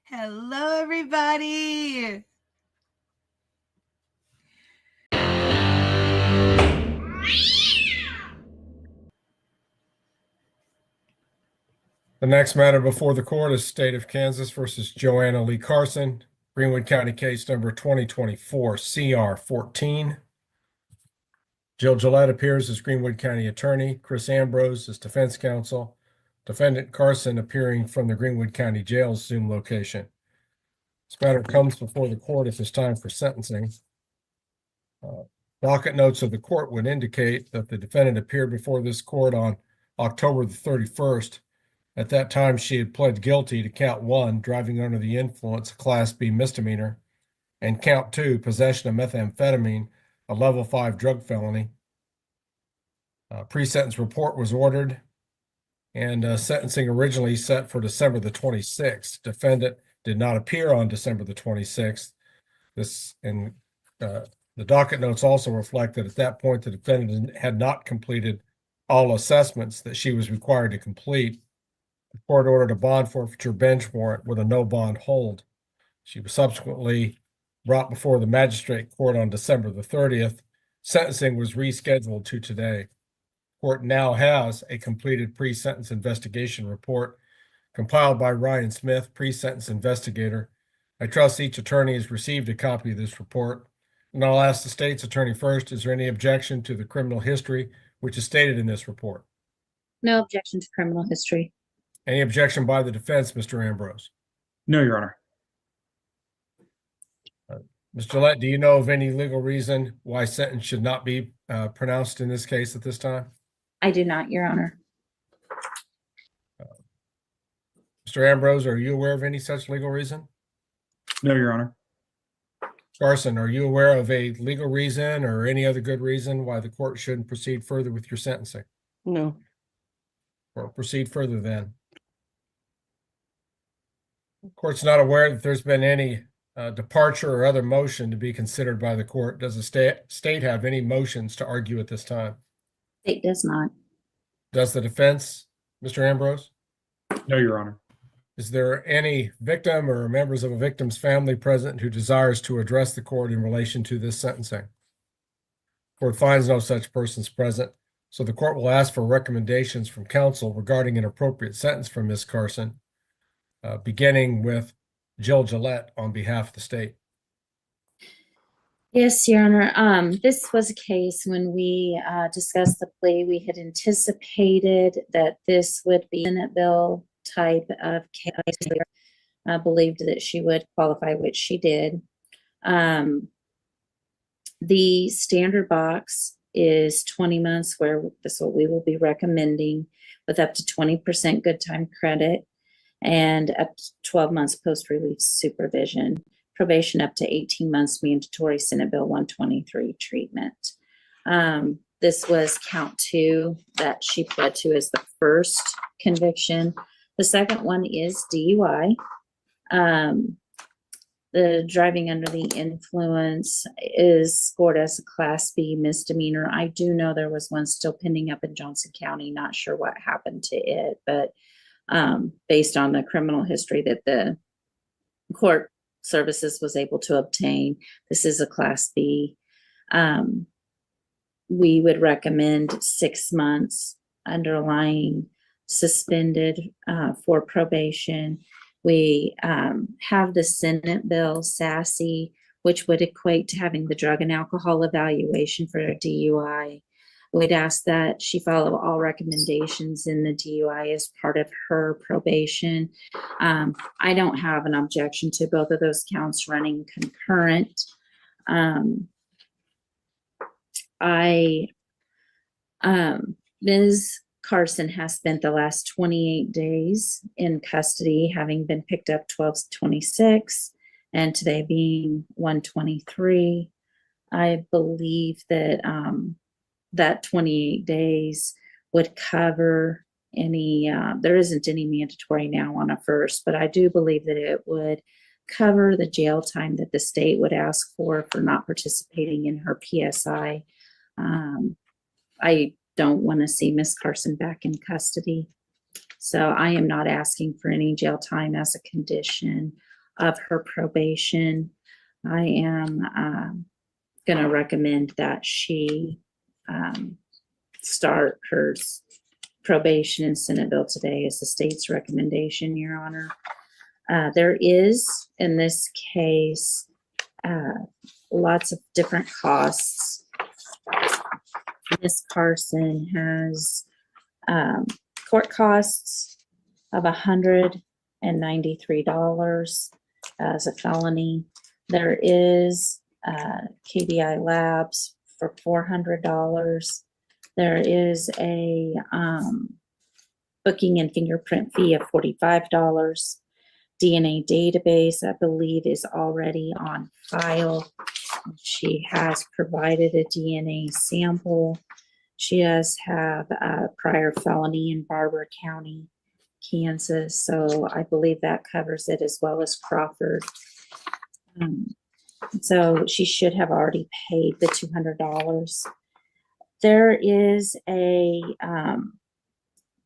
Hello, everybody. The next matter before the court is State of Kansas versus JoAnn Lee Carson, Greenwood County case number 2024 CR 14. Jill Gillette appears as Greenwood County attorney, Chris Ambrose as defense counsel, defendant Carson appearing from the Greenwood County Jail's Zoom location. This matter comes before the court at this time for sentencing. Docket notes of the court would indicate that the defendant appeared before this court on October the 31st. At that time, she had pled guilty to count 1, driving under the influence, a Class B misdemeanor, and count 2, possession of methamphetamine, a level 5 drug felony. Pre-sentence report was ordered, and sentencing originally set for December the 26th. Defendant did not appear on December the 26th. The docket notes also reflect that at that point, the defendant had not completed all assessments that she was required to complete. The court ordered a bond forfeiture bench warrant with a no bond hold. She was subsequently brought before the magistrate court on December the 30th. Sentencing was rescheduled to today. Court now has a completed pre-sentence investigation report compiled by Ryan Smith, pre-sentence investigator. I trust each attorney has received a copy of this report. And I'll ask the state's attorney first, is there any objection to the criminal history which is stated in this report? No objection to criminal history. Any objection by the defense, Mr. Ambrose? No, Your Honor. Ms. Gillette, do you know of any legal reason why sentence should not be pronounced in this case at this time? I do not, Your Honor. Mr. Ambrose, are you aware of any such legal reason? No, Your Honor. Carson, are you aware of a legal reason or any other good reason why the court shouldn't proceed further with your sentencing? No. Or proceed further then? The court's not aware that there's been any departure or other motion to be considered by the court. Does the state have any motions to argue at this time? State does not. Does the defense, Mr. Ambrose? No, Your Honor. Is there any victim or members of a victim's family present who desires to address the court in relation to this sentencing? Court finds no such persons present, so the court will ask for recommendations from counsel regarding an appropriate sentence for Ms. Carson, beginning with Jill Gillette on behalf of the state. Yes, Your Honor. This was a case when we discussed the plea. We had anticipated that this would be a Senate bill type of case. I believed that she would qualify, which she did. The standard box is 20 months, where that's what we will be recommending, with up to 20% good time credit and up to 12 months post-release supervision. Probation up to 18 months, mandatory Senate Bill 123 treatment. This was count 2 that she pled to as the first conviction. The second one is DUI. The driving under the influence is scored as a Class B misdemeanor. I do know there was one still pending up in Johnson County. Not sure what happened to it, but based on the criminal history that the court services was able to obtain, this is a Class B. We would recommend 6 months underlying suspended for probation. We have the Senate bill, SASSY, which would equate to having the drug and alcohol evaluation for a DUI. We'd ask that she follow all recommendations in the DUI as part of her probation. I don't have an objection to both of those counts running concurrent. Ms. Carson has spent the last 28 days in custody, having been picked up 12/26, and today being 1/23. I believe that that 28 days would cover any, there isn't any mandatory now on a first, but I do believe that it would cover the jail time that the state would ask for not participating in her PSI. I don't want to see Miss Carson back in custody, so I am not asking for any jail time as a condition of her probation. I am going to recommend that she start her probation in Senate bill today as the state's recommendation, Your Honor. There is, in this case, lots of different costs. Ms. Carson has court costs of $193 as a felony. There is KBI Labs for $400. There is a booking and fingerprint fee of $45. DNA database, I believe, is already on file. She has provided a DNA sample. She does have a prior felony in Barber County, Kansas, so I believe that covers it, as well as Crawford. So she should have already paid the $200. There is a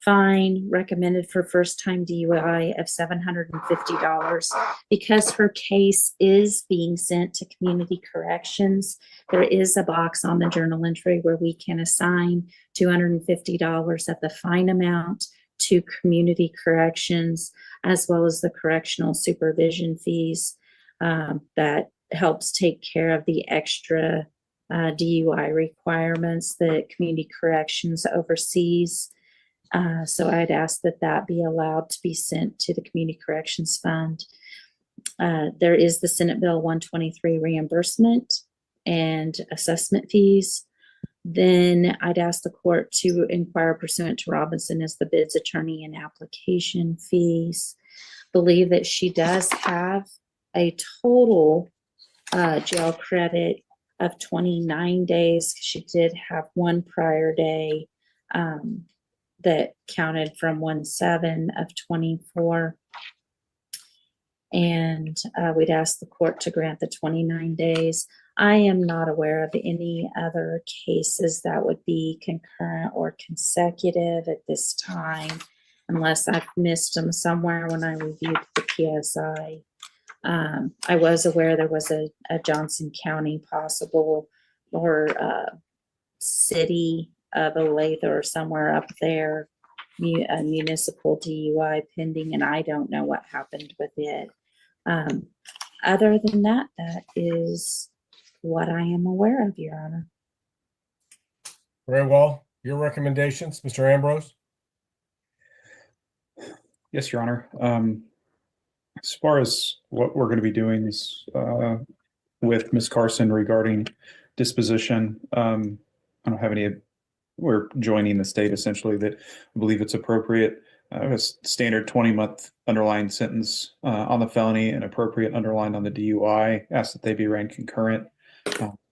fine recommended for first-time DUI of $750 because her case is being sent to community corrections. There is a box on the journal entry where we can assign $250 of the fine amount to community corrections, as well as the correctional supervision fees that helps take care of the extra DUI requirements that community corrections oversees. So I'd ask that that be allowed to be sent to the Community Corrections Fund. There is the Senate Bill 123 reimbursement and assessment fees. Then I'd ask the court to inquire pursuant to Robinson as the bid's attorney and application fees. Believe that she does have a total jail credit of 29 days. She did have one prior day that counted from 1/7 of 24. And we'd ask the court to grant the 29 days. I am not aware of any other cases that would be concurrent or consecutive at this time, unless I've missed them somewhere when I reviewed the PSI. I was aware there was a Johnson County possible, or city of Olathe or somewhere up there, a municipal DUI pending, and I don't know what happened with it. Other than that, that is what I am aware of, Your Honor. Very well. Your recommendations, Mr. Ambrose? Yes, Your Honor. As far as what we're going to be doing is with Ms. Carson regarding disposition, I don't have any. We're joining the state essentially that I believe it's appropriate. A standard 20-month underlying sentence on the felony and appropriate underlined on the DUI. Ask that they be ran concurrent.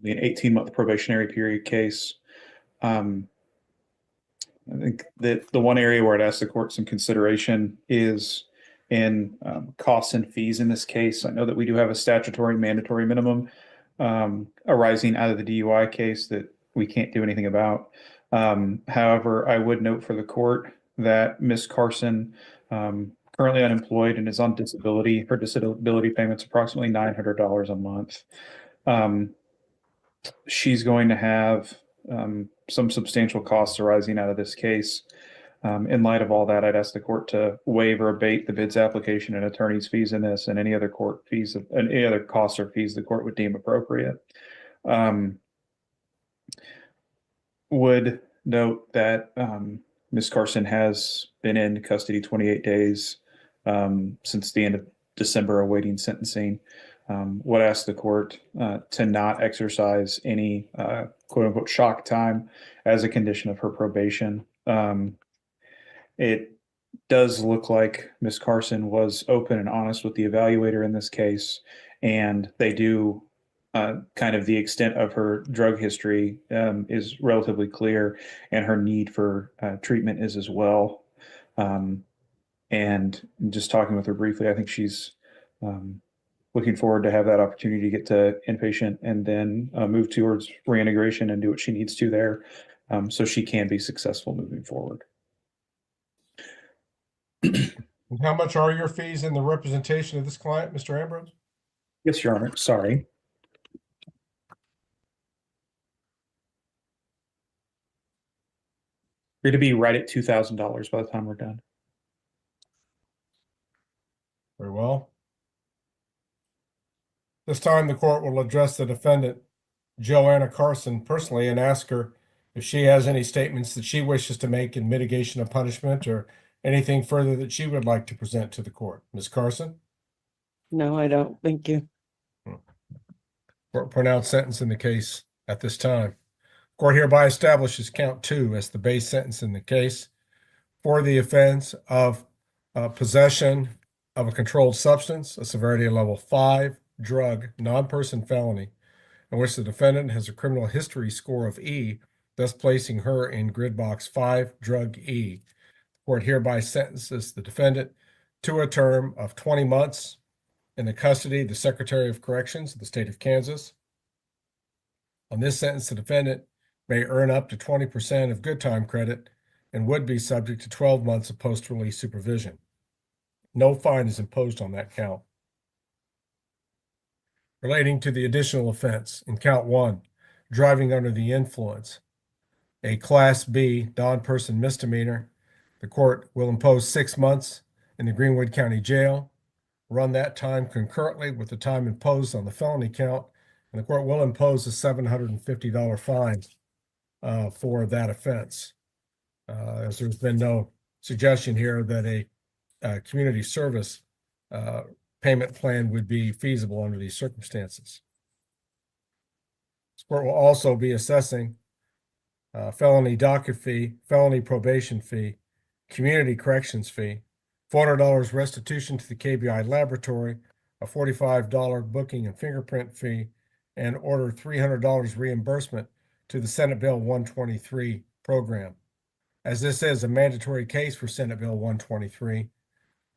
Be an 18-month probationary period case. I think that the one area where I'd ask the court some consideration is in costs and fees in this case. I know that we do have a statutory mandatory minimum arising out of the DUI case that we can't do anything about. However, I would note for the court that Ms. Carson, currently unemployed and is on disability, her disability payment's approximately $900 a month. She's going to have some substantial costs arising out of this case. In light of all that, I'd ask the court to waive or abate the bid's application and attorney's fees in this, and any other court fees and any other costs or fees the court would deem appropriate. Would note that Ms. Carson has been in custody 28 days since the end of December awaiting sentencing. Would ask the court to not exercise any quote unquote shock time as a condition of her probation. It does look like Ms. Carson was open and honest with the evaluator in this case, and they do kind of the extent of her drug history is relatively clear, and her need for treatment is as well. And just talking with her briefly, I think she's looking forward to have that opportunity to get to inpatient and then move towards reintegration and do what she needs to there, so she can be successful moving forward. And how much are your fees in the representation of this client, Mr. Ambrose? Yes, Your Honor, sorry. You're to be right at $2,000 by the time we're done. Very well. This time, the court will address the defendant, JoAnn Carson, personally and ask her if she has any statements that she wishes to make in mitigation of punishment or anything further that she would like to present to the court. Ms. Carson? No, I don't. Thank you. Court pronounced sentence in the case at this time. Court hereby establishes count 2 as the base sentence in the case for the offense of possession of a controlled substance, a severity of level 5, drug, non-person felony, in which the defendant has a criminal history score of E, thus placing her in grid box 5, drug E. The court hereby sentences the defendant to a term of 20 months in the custody of the Secretary of Corrections of the state of Kansas. On this sentence, the defendant may earn up to 20% of good time credit and would be subject to 12 months of post-release supervision. No fine is imposed on that count. Relating to the additional offense, in count 1, driving under the influence, a Class B non-person misdemeanor, the court will impose 6 months in the Greenwood County Jail, run that time concurrently with the time imposed on the felony count, and the court will impose a $750 fine for that offense. As there's been no suggestion here that a community service payment plan would be feasible under these circumstances. This court will also be assessing felony docket fee, felony probation fee, community corrections fee, $400 restitution to the KBI laboratory, a $45 booking and fingerprint fee, and order $300 reimbursement to the Senate Bill 123 program. As this is a mandatory case for Senate Bill 123,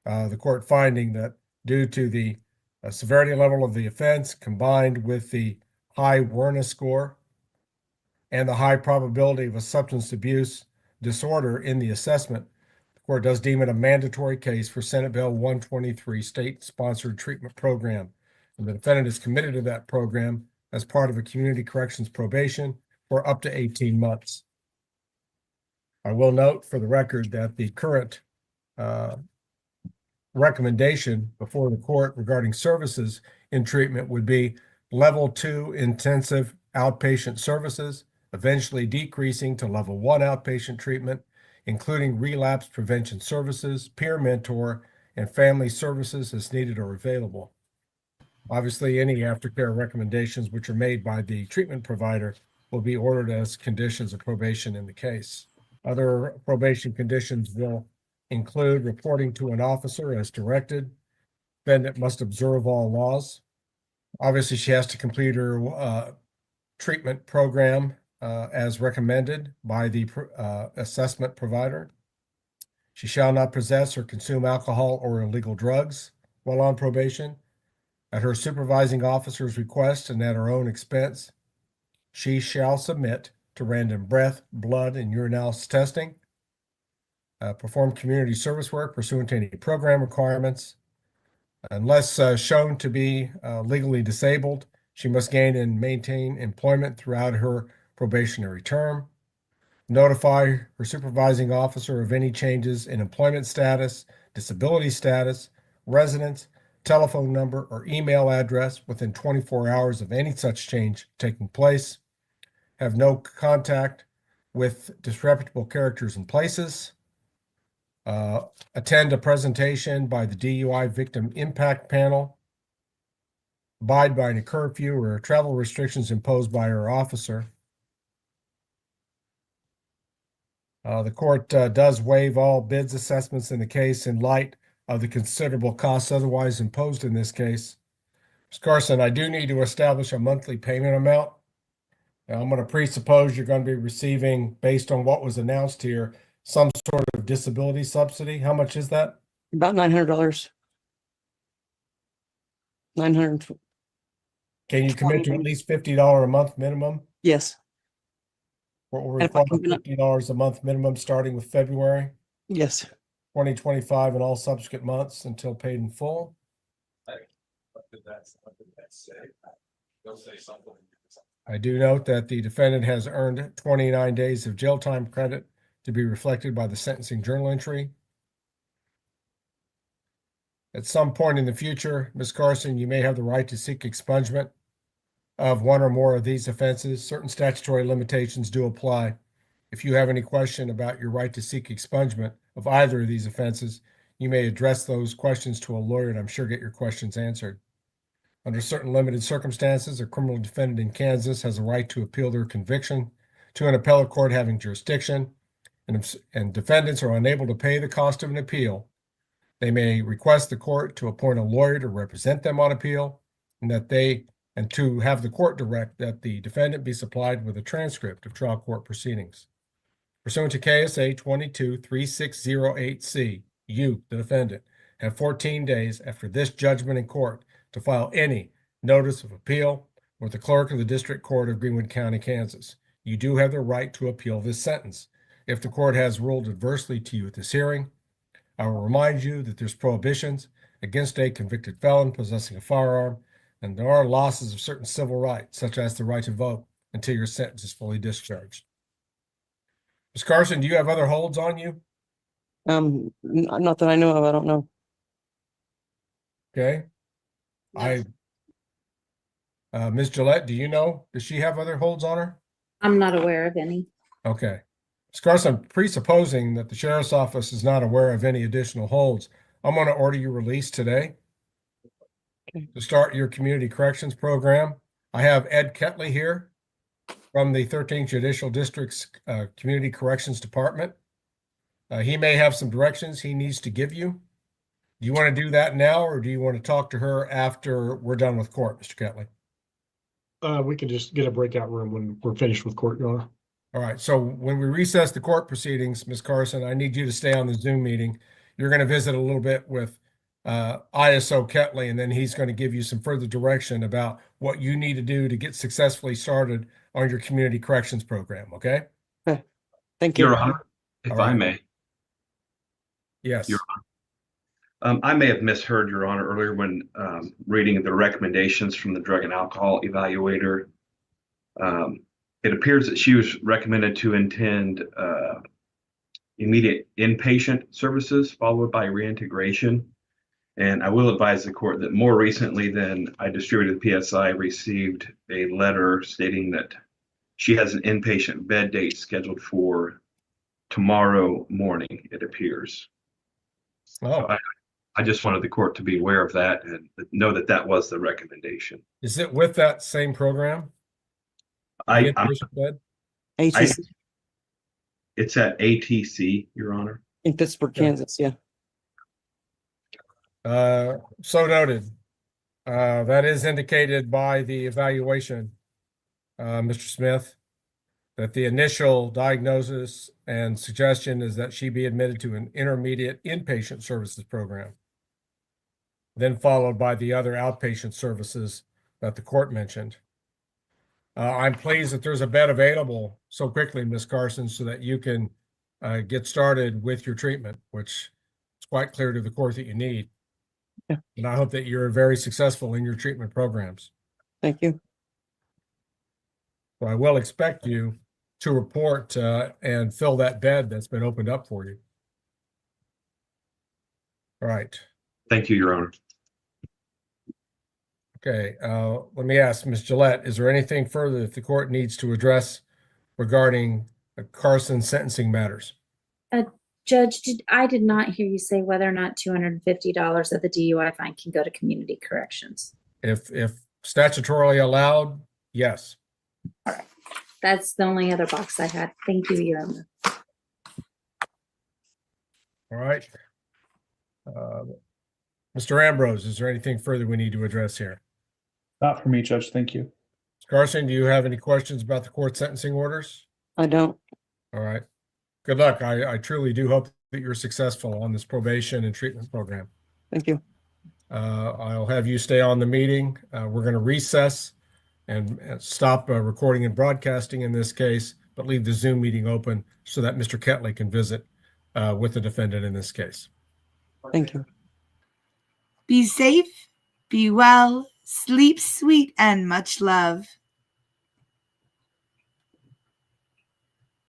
the court finding that due to the severity level of the offense combined with the high awareness score and the high probability of a substance abuse disorder in the assessment, the court does deem it a mandatory case for Senate Bill 123 state-sponsored treatment program. And the defendant is committed to that program as part of a community corrections probation for up to 18 months. I will note for the record that the current recommendation before the court regarding services in treatment would be level 2 intensive outpatient services, eventually decreasing to level 1 outpatient treatment, including relapse prevention services, peer mentor, and family services as needed or available. Obviously, any aftercare recommendations which are made by the treatment provider will be ordered as conditions of probation in the case. Other probation conditions will include reporting to an officer as directed. Defendant must observe all laws. Obviously, she has to complete her treatment program as recommended by the assessment provider. She shall not possess or consume alcohol or illegal drugs while on probation. At her supervising officer's request and at her own expense, she shall submit to random breath, blood, and urinalysis testing, perform community service work pursuant to any program requirements. Unless shown to be legally disabled, she must gain and maintain employment throughout her probationary term. Notify her supervising officer of any changes in employment status, disability status, residence, telephone number, or email address within 24 hours of any such change taking place. Have no contact with disreputable characters and places. Attend a presentation by the DUI Victim Impact Panel. Abide by any curfew or travel restrictions imposed by her officer. The court does waive all bids assessments in the case in light of the considerable costs otherwise imposed in this case. Ms. Carson, I do need to establish a monthly payment amount. Now, I'm going to presuppose you're going to be receiving, based on what was announced here, some sort of disability subsidy. How much is that? About $900. 900. Can you commit to at least $50 a month minimum? Yes. What will And if I require can- $50 a month minimum starting with February? Yes. 2025 and all subsequent months until paid in full. I do note that the defendant has earned 29 days of jail time credit to be reflected by the sentencing journal entry. At some point in the future, Ms. Carson, you may have the right to seek expungement of one or more of these offenses. Certain statutory limitations do apply. If you have any question about your right to seek expungement of either of these offenses, you may address those questions to a lawyer and I'm sure get your questions answered. Under certain limited circumstances, a criminal defendant in Kansas has a right to appeal their conviction to an appellate court having jurisdiction, and defendants are unable to pay the cost of an appeal. They may request the court to appoint a lawyer to represent them on appeal, and to have the court direct that the defendant be supplied with a transcript of trial court proceedings. Pursuant to KSA 223608C, you, the defendant, have 14 days after this judgment in court to file any notice of appeal with the clerk of the District Court of Greenwood County, Kansas. You do have the right to appeal this sentence. If the court has ruled adversely to you at this hearing, I will remind you that there's prohibitions against a convicted felon possessing a firearm, and there are losses of certain civil rights, such as the right to vote, until your sentence is fully discharged. Ms. Carson, do you have other holds on you? Not that I know of. I don't know. Okay. Ms. Gillette, do you know? Does she have other holds on her? I'm not aware of any. Okay. Ms. Carson, presupposing that the sheriff's office is not aware of any additional holds, I'm going to order you released today to start your community corrections program. I have Ed Ketley here from the 13th Judicial District's Community Corrections Department. He may have some directions he needs to give you. Do you want to do that now, or do you want to talk to her after we're done with court, Mr. Ketley? We can just get a breakout room when we're finished with court, Your Honor. All right. So when we recess the court proceedings, Ms. Carson, I need you to stay on the Zoom meeting. You're going to visit a little bit with ISO Ketley, and then he's going to give you some further direction about what you need to do to get successfully started on your community corrections program. Okay. Thank you. Your Honor, if I may. Yes. Your Honor. I may have misheard, Your Honor, earlier when reading the recommendations from the drug and alcohol evaluator. It appears that she was recommended to attend immediate inpatient services followed by reintegration. And I will advise the court that more recently than I distributed the PSI, received a letter stating that she has an inpatient bed date scheduled for tomorrow morning, it appears. Oh, So I just wanted the court to be aware of that and know that that was the recommendation. is it with that same program? I'm- Inpatient bed? ATC It's at ATC, Your Honor. in Pittsburgh, Yeah. Kansas. Yeah. So noted. That is indicated by the evaluation, Mr. Smith, that the initial diagnosis and suggestion is that she be admitted to an intermediate inpatient services program, then followed by the other outpatient services that the court mentioned. I'm pleased that there's a bed available so quickly, Ms. Carson, so that you can get started with your treatment, which is quite clear to the court that you need. Yeah. And I hope that you're very successful in your treatment programs. Thank you. So I will expect you to report and fill that bed that's been opened up for you. All right. Thank you, Your Honor. Okay. Let me ask Ms. Gillette, is there anything further that the court needs to address regarding Carson sentencing matters? Judge, I did not hear you say whether or not $250 of the DUI fine can go to community corrections. If statutorily allowed, yes. That's the only other box I had. Thank you, Your Honor. All right. Mr. Ambrose, is there anything further we need to address here? Not for me, Judge. Thank you. Carson, do you have any questions about the court sentencing orders? I don't. All right. Good luck. I truly do hope that you're successful on this probation and treatment program. Thank you. I'll have you stay on the meeting. We're going to recess and stop recording and broadcasting in this case, but leave the Zoom meeting open so that Mr. Ketley can visit with the defendant in this case. Thank you. Be safe, be well, sleep sweet, and much love.